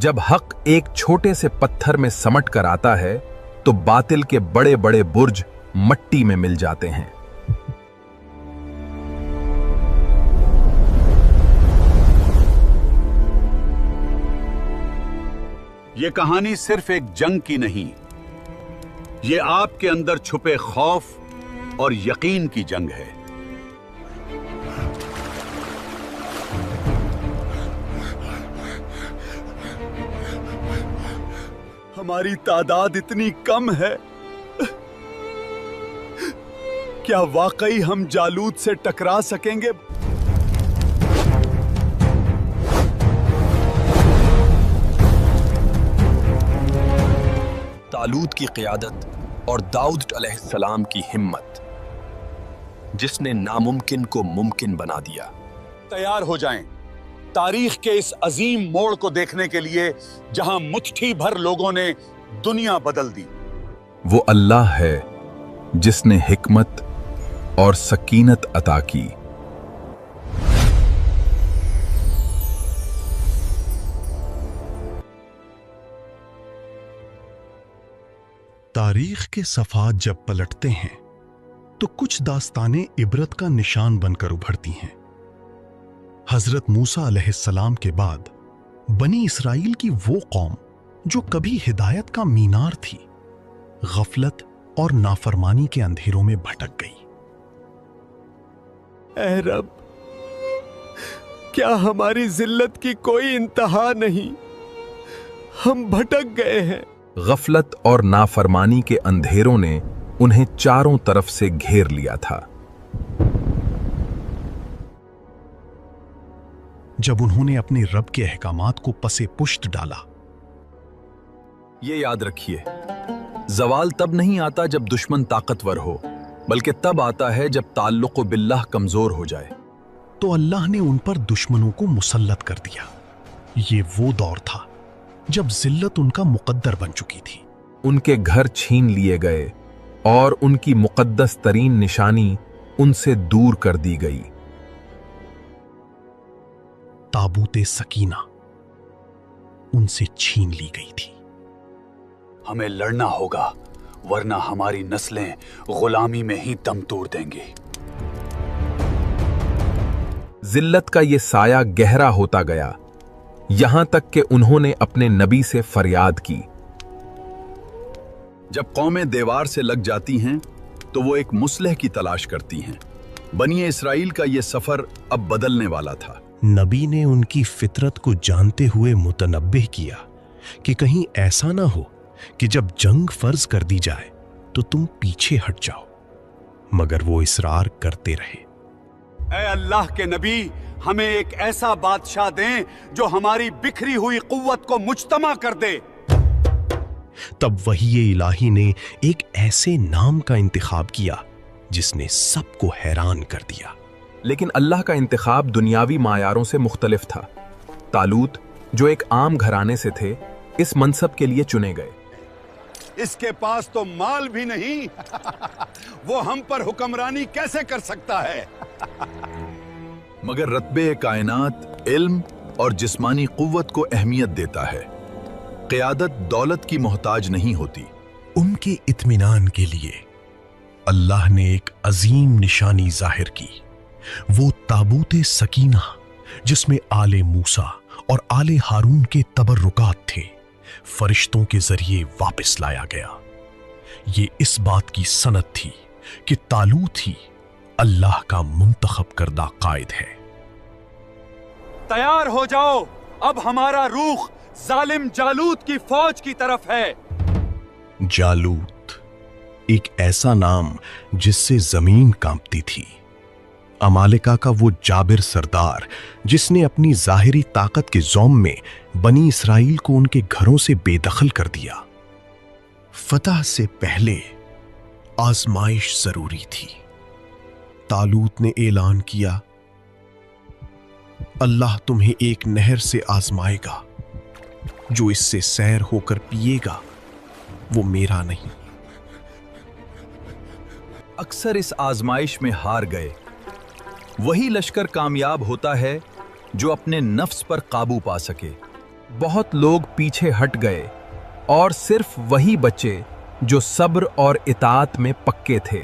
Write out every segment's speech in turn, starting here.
जब हक एक छोटे से पत्थर में समट कर आता है तो बातिल के बड़े बड़े बुर्ज मट्टी में मिल जाते हैं। ये कहानी सिर्फ एक जंग की नहीं, ये आपके अंदर छुपे खौफ और यकीन की जंग है। हमारी तादाद इतनी कम है, क्या वाकई हम जालूत से टकरा सकेंगे? तालूत की क़ियादत और दाऊद अलैहिस्सलाम की हिम्मत, जिसने नामुमकिन को मुमकिन बना दिया। तैयार हो जाएं तारीख के इस अजीम मोड़ को देखने के लिए जहां मुट्ठी भर लोगों ने दुनिया बदल दी। वो अल्लाह है जिसने हिकमत और सकीनत अता की। तारीख के सफ़ात जब पलटते हैं तो कुछ दास्तानें इबरत का निशान बनकर उभरती हैं। हजरत मूसा अलैहिस्सलाम के बाद बनी इसराइल की वो कौम जो कभी हिदायत का मीनार थी, गफलत और नाफरमानी के अंधेरों में भटक गई। ऐ रब, क्या हमारी जिल्लत की कोई इंतहा नहीं? हम भटक गए हैं। गफलत और नाफरमानी के अंधेरों ने उन्हें चारों तरफ से घेर लिया था। जब उन्होंने अपने रब के अहकामात को पसे पुश्त डाला। ये याद रखिए, जवाल तब नहीं आता जब दुश्मन ताकतवर हो, बल्कि तब आता है जब ताल्लुक़ बिल्लाह कमजोर हो जाए। तो अल्लाह ने उन पर दुश्मनों को मुसल्लत कर दिया। ये वो दौर था जब जिल्लत उनका मुकद्दर बन चुकी थी। उनके घर छीन लिए गए और उनकी मुकद्दस तरीन निशानी उनसे दूर कर दी गई। ताबूते सकीना उनसे छीन ली गई थी। हमें लड़ना होगा, वरना हमारी नस्लें गुलामी में ही दम तोड़ देंगी। जिल्लत का ये साया गहरा होता गया, यहां तक कि उन्होंने अपने नबी से फरियाद की। जब कौमें दीवार से लग जाती हैं तो वो एक मुस्लिह की तलाश करती हैं। बनी इसराइल का ये सफर अब बदलने वाला था। नबी ने उनकी फितरत को जानते हुए मुतनब्बिह किया कि कहीं ऐसा ना हो कि जब जंग फर्ज कर दी जाए तो तुम पीछे हट जाओ, मगर वो इसरार करते रहे। ऐ अल्लाह के नबी, हमें एक ऐसा बादशाह दें जो हमारी बिखरी हुई कुव्वत को मुज्तमा कर दे। तब वही इलाही ने एक ऐसे नाम का इंतखाब किया जिसने सबको हैरान कर दिया। लेकिन अल्लाह का इंतखाब दुनियावी मायारों से मुख्तलिफ था। तालूत, जो एक आम घराने से थे, इस मनसब के लिए चुने गए। इसके पास तो माल भी नहीं वो हम पर हुक्मरानी कैसे कर सकता है? मगर रत्बे कायनात इल्म और जिस्मानी कुव्वत को अहमियत देता है। क़ियादत दौलत की मोहताज नहीं होती। उनके इत्मीनान के लिए अल्लाह ने एक अजीम निशानी जाहिर की, वो ताबूते सकीना जिसमें आले मूसा और आले हारून के तबर्रुकात थे, फरिश्तों के जरिए वापस लाया गया। ये इस बात की सनद थी कि तालूत ही अल्लाह का मुंतखब करदा कायद है। तैयार हो जाओ, अब हमारा रुख जालिम जालूत की फौज की तरफ है। जालूत एक ऐसा नाम जिससे जमीन कांपती थी। अमालिका का वो जाबिर सरदार जिसने अपनी जाहिरी ताकत के ज़ौम में बनी इसराइल को उनके घरों से बेदखल कर दिया। फतह से पहले आजमाइश जरूरी थी। तालूत ने ऐलान किया, अल्लाह तुम्हें एक नहर से आजमाएगा, जो इससे सैर होकर पिएगा वो मेरा नहीं। अक्सर इस आजमाइश में हार गए। वही लश्कर कामयाब होता है जो अपने नफ्स पर काबू पा सके। बहुत लोग पीछे हट गए और सिर्फ वही बचे जो सब्र और इताअत में पक्के थे।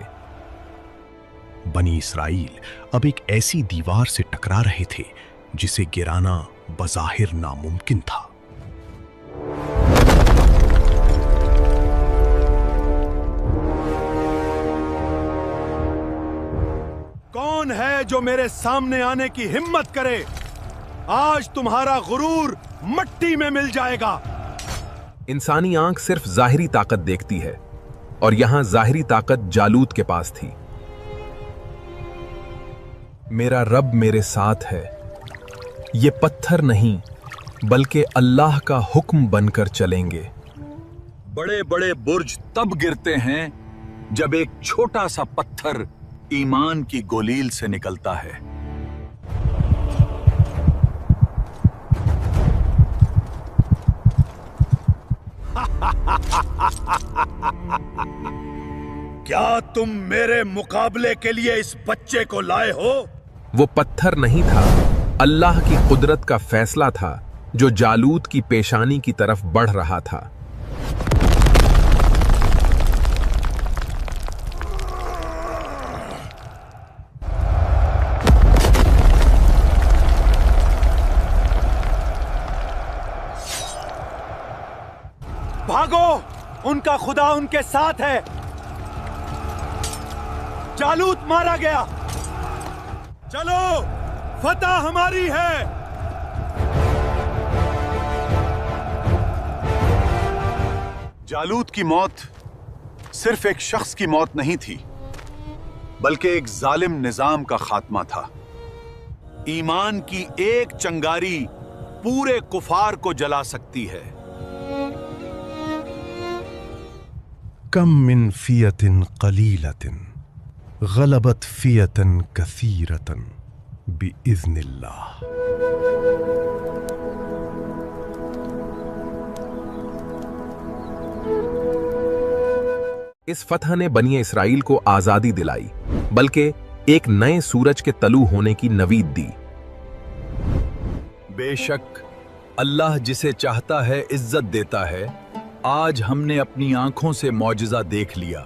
बनी इसराइल अब एक ऐसी दीवार से टकरा रहे थे जिसे गिराना बज़ाहिर नामुमकिन था। कौन है जो मेरे सामने आने की हिम्मत करे? आज तुम्हारा गुरूर मट्टी में मिल जाएगा। इंसानी आंख सिर्फ जाहिरी ताकत देखती है और यहां जाहिरी ताकत जालूत के पास थी। मेरा रब मेरे साथ है, ये पत्थर नहीं बल्कि अल्लाह का हुक्म बनकर चलेंगे। बड़े बड़े बुर्ज तब गिरते हैं जब एक छोटा सा पत्थर ईमान की गोलील से निकलता है। क्या तुम मेरे मुकाबले के लिए इस बच्चे को लाए हो? वो पत्थर नहीं था, अल्लाह की कुदरत का फैसला था जो जालूत की पेशानी की तरफ बढ़ रहा था। भागो, उनका खुदा उनके साथ है। जालूत मारा गया। चलो, फतह हमारी है। जालूत की मौत सिर्फ एक शख्स की मौत नहीं थी, बल्कि एक जालिम निजाम का खात्मा था। ईमान की एक चंगारी पूरे कुफार को जला सकती है। कम मिन फियतिन कलीलतिन गलबत फियतन कसीरतन बिइज़्निल्लाह। इस फतह ने बनी इसराइल को आजादी दिलाई, बल्कि एक नए सूरज के तलू होने की नवीद दी। बेशक अल्लाह जिसे चाहता है इज्जत देता है। आज हमने अपनी आंखों से मौजज़ा देख लिया।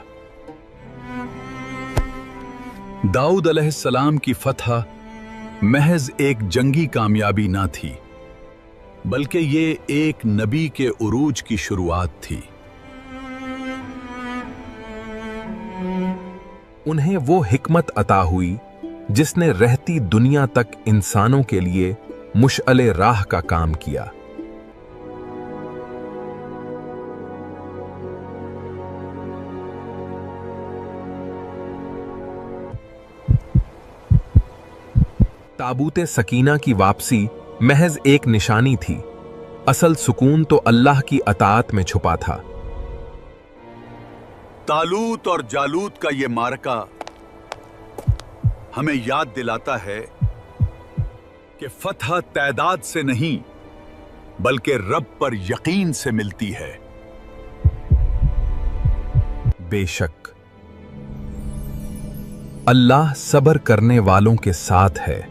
दाऊद अलैहिस्सलाम की फतह महज एक जंगी कामयाबी ना थी, बल्कि ये एक नबी के उरूज की शुरुआत थी। उन्हें वो हिकमत अता हुई जिसने रहती दुनिया तक इंसानों के लिए मुशअले राह का काम किया। ताबूते सकीना की वापसी महज एक निशानी थी, असल सुकून तो अल्लाह की अताअत में छुपा था। तालूत और जालूत का ये मारका हमें याद दिलाता है कि फतह तादाद से नहीं बल्कि रब पर यकीन से मिलती है। बेशक अल्लाह सब्र करने वालों के साथ है।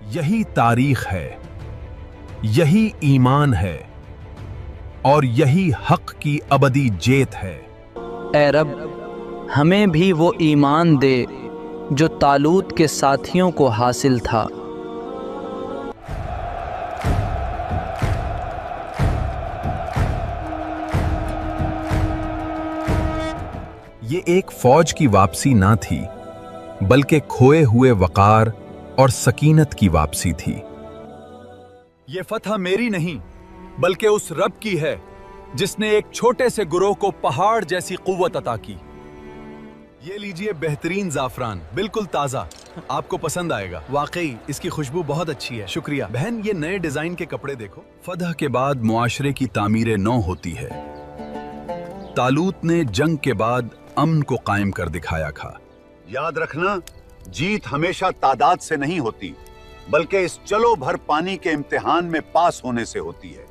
यही तारीख है, यही ईमान है और यही हक की अबदी जेत है। ऐ रब, हमें भी वो ईमान दे जो तालूत के साथियों को हासिल था। ये एक फौज की वापसी ना थी, बल्कि खोए हुए वकार और सकीनत की वापसी थी। ये फतह मेरी नहीं बल्कि उस रब की है जिसने एक छोटे से गुरोह को पहाड़ जैसी कुव्वत अता की। ये लीजिए बेहतरीन जाफरान, बिल्कुल ताजा, आपको पसंद आएगा। वाकई इसकी खुशबू बहुत अच्छी है। शुक्रिया बहन। ये नए डिजाइन के कपड़े देखो। फतह के बाद मुआशरे की तामीर नौ होती है। तालूत ने जंग के बाद अमन को कायम कर दिखाया था। याद रखना, जीत हमेशा तादाद से नहीं होती बल्कि इस चलो भर पानी के इम्तिहान में पास होने से होती है।